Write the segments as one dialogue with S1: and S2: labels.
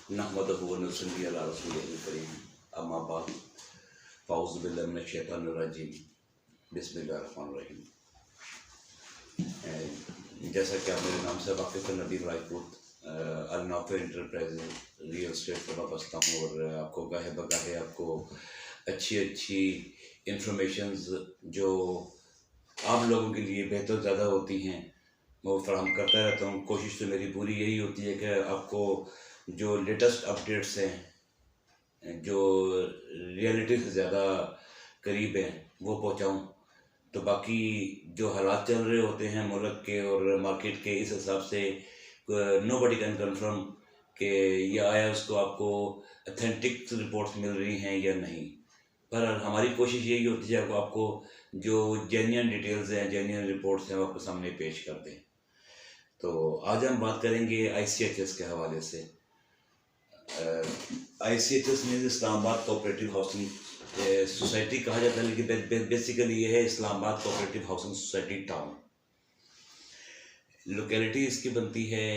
S1: नहमदुहु व नुसल्ली अला रसूलिहिल करीम अम्मा बाद फ़ाऊज़ु बिल्लाहि मिनश शैतानिर रजीम बिस्मिल्लाहिर रहमानिर रहीम। जैसा कि आप मेरे नाम से वाकिफ़ हैं, Nadeem Rajput Al Nafe enterprises real estate से वाबस्ता हूँ और आपको गाहे बगाहे आपको अच्छी अच्छी इंफॉर्मेशंस जो आप लोगों के लिए बेहतर ज़्यादा होती हैं वो फराहम करता रहता हूँ। कोशिश तो मेरी पूरी यही होती है कि आपको जो लेटेस्ट अपडेट्स हैं, जो रियलिटी से ज़्यादा करीब हैं, वो पहुँचाऊँ। तो बाकी जो हालात चल रहे होते हैं मुल्क के और मार्केट के, इस हिसाब से नोबडी कैन कन्फर्म कि ये आया उसको आपको अथेंटिक रिपोर्ट्स मिल रही हैं या नहीं। पर हमारी कोशिश यही होती है कि आपको जो जेन्युइन डिटेल्स हैं, जेन्युइन रिपोर्ट्स हैं, वो आपके सामने पेश कर दें। तो आज हम बात करेंगे ICHS के हवाले से। ICHS means Islamabad cooperative housing society कहा जाता है, लेकिन बेसिकली ये है Islamabad cooperative housing society town. Locality इसकी बनती है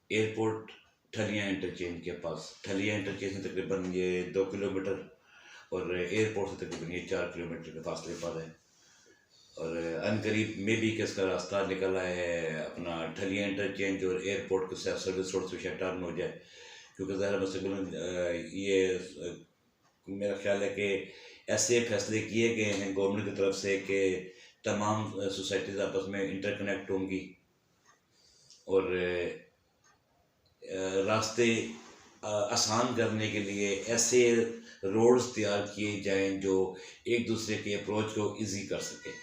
S1: एयरपोर्ट ठलिया इंटरचेंज के पास। ठलिया इंटरचेंज से तकरीबन ये 2 किलोमीटर और एयरपोर्ट से तकरीबन ये 4 किलोमीटर के फासले पर है। और अनकरीब में भी कि इसका रास्ता निकला है अपना ठलिया इंटरचेंज और एयरपोर्ट के साथ सर्विस रोड से टर्न हो जाए, क्योंकि ज़ाहिर मसलन ये मेरा ख्याल है कि ऐसे फैसले किए गए हैं गवर्नमेंट की तरफ से कि तमाम सोसाइटीज़ आपस में इंटरकनेक्ट होंगी और रास्ते आसान करने के लिए ऐसे रोड्स तैयार किए जाएं जो एक दूसरे के अप्रोच को इजी कर सके।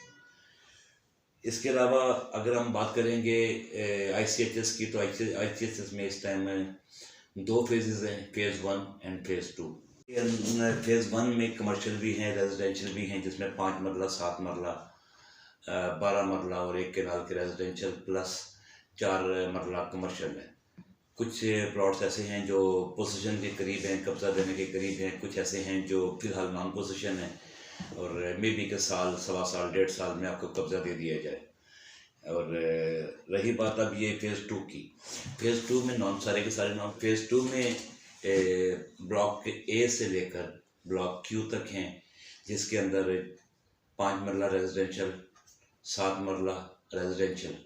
S1: इसके अलावा अगर हम बात करेंगे ICHS की, तो ICHS में इस टाइम 2 फेजेज़ हैं, फ़ेज़ 1 एंड फ़ेज़ 2। फ़ेज़ 1 में कमर्शियल भी हैं, रेजिडेंशियल भी हैं, जिसमें 5 मरला, 7 मरला, 12 मरला और 1 केनाल के रेजिडेंशियल प्लस 4 मरला कमर्शियल है। कुछ प्लॉट्स ऐसे हैं जो पोजीशन के करीब हैं, कब्जा देने के करीब हैं, कुछ ऐसे हैं जो फ़िलहाल नॉन पोजीशन हैं और मे बी के साल, सवा साल, 1.5 साल में आपको कब्जा दे दिया जाए। और रही बात अब ये फ़ेज़ 2 की, फ़ेज़ 2 में सारे के सारे नॉन, फ़ेज़ 2 में ब्लॉक A से लेकर ब्लॉक Q तक हैं, जिसके अंदर 5 मरला रेजिडेंशियल, 7 मरला रेजिडेंशियल,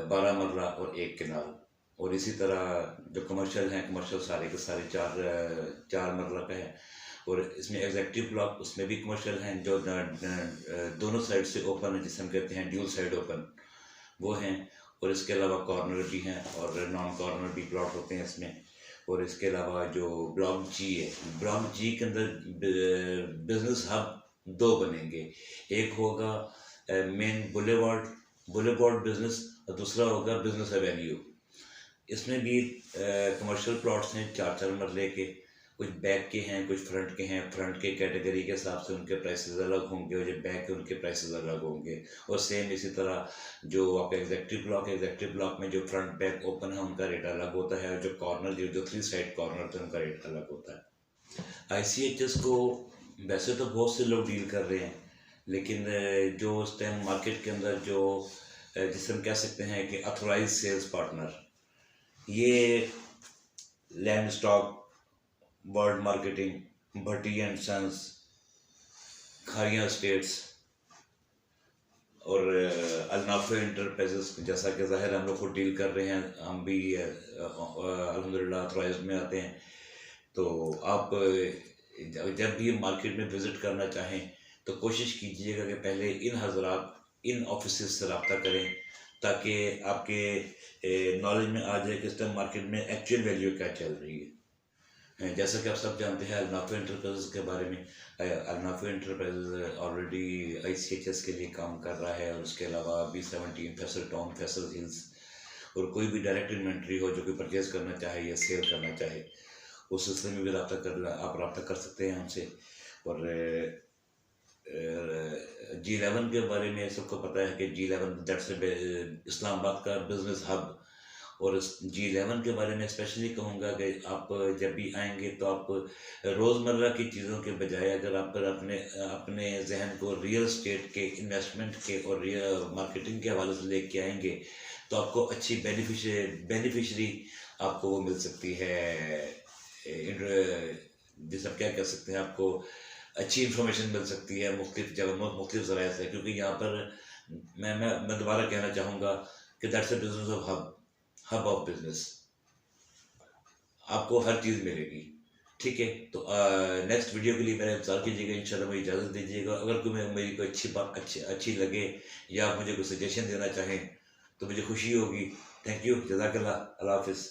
S1: 12 मरला और 1 केनाल, और इसी तरह जो कमर्शियल हैं, कमर्शियल सारे के सारे 4 मरला का है। और इसमें एग्जेक्टिव ब्लॉक, उसमें भी कमर्शियल हैं जो दोनों साइड से ओपन है, जिसे हम कहते हैं ड्यूल साइड ओपन, वो हैं। और इसके अलावा कॉर्नर भी हैं और नॉन कॉर्नर भी प्लॉट होते हैं इसमें। और इसके अलावा जो ब्लॉक G है, ब्लॉक G के अंदर बिजनेस हब 2 बनेंगे। एक होगा मेन बुलेवार्ड बिजनेस और दूसरा होगा बिजनेस एवेन्यू। इसमें भी कमर्शियल प्लॉट्स हैं 4-4 मरले के, कुछ बैक के हैं, कुछ फ्रंट के हैं। फ्रंट के कैटेगरी के हिसाब से उनके प्राइसेस अलग होंगे और जो बैक के उनके प्राइसेस अलग होंगे। और सेम इसी तरह जो आपका एग्जेक्टिव ब्लॉक में जो फ्रंट बैक ओपन है उनका रेट अलग होता है, और जो कॉर्नर जो 3 साइड कॉर्नर थे उनका रेट अलग होता है। ICHS को वैसे तो बहुत से लोग डील कर रहे हैं, लेकिन जो उस टाइम मार्केट के अंदर जो जिसे हम कह सकते हैं कि अथोराइज सेल्स पार्टनर, ये land stock, world marketing, Bhatti and sons, Kharia states और अल-नाफ़े एंटरप्राइजेस, जैसा कि ज़ाहिर हम लोग खुद डील कर रहे हैं, हम भी अल्हम्दुलिल्लाह अथोराइज में आते हैं। तो आप जब भी मार्केट में विज़िट करना चाहें तो कोशिश कीजिएगा कि पहले इन ऑफिसेस से रब्ता करें, ताकि आपके नॉलेज में आ जाए कि इस टाइम मार्केट में एक्चुअल वैल्यू क्या चल रही है। जैसा कि आप सब जानते हैं अल-नाफ़े एंटरप्राइजेस के बारे में, अल-नाफ़े एंटरप्राइजेस ऑलरेडी ICHS के लिए काम कर रहा है। और उसके अलावा B17, Faisal town, Faisal hills, और कोई भी डायरेक्ट इन्वेंट्री हो जो कोई परचेज़ करना चाहे या सेल करना चाहे, उस सिलसिले में भी आप रब्ता कर सकते हैं हमसे। और G11 के बारे में सबको पता है कि G11 दैट्स इस्लामाबाद का बिजनेस हब। और G11 के बारे में स्पेशली कहूँगा कि आप जब भी आएंगे तो आप रोज़मर्रा की चीज़ों के बजाय अगर आप अपने जहन को रियल एस्टेट के, इन्वेस्टमेंट के और मार्केटिंग के हवाले से लेके आएंगे तो आपको अच्छी बेनिफिशरी आपको वो मिल सकती है, जिसे आप क्या कह सकते हैं, आपको अच्छी इन्फॉर्मेशन मिल सकती है मुख्तलिफ जगह मुख्तलिफ ज़राए से, क्योंकि यहाँ पर मैं दोबारा कहना चाहूँगा कि that's a business of hub of business, आपको हर चीज़ मिलेगी। ठीक है, तो नेक्स्ट वीडियो के लिए मेरा इंतजार कीजिएगा, इंशाल्लाह मुझे इजाज़त दीजिएगा। अगर मेरी कोई अच्छी बात अच्छी लगे या आप मुझे कोई सजेशन देना चाहें तो मुझे खुशी होगी। थैंक यू, जज़ाकल्लाह, अल्लाह हाफ़िज़।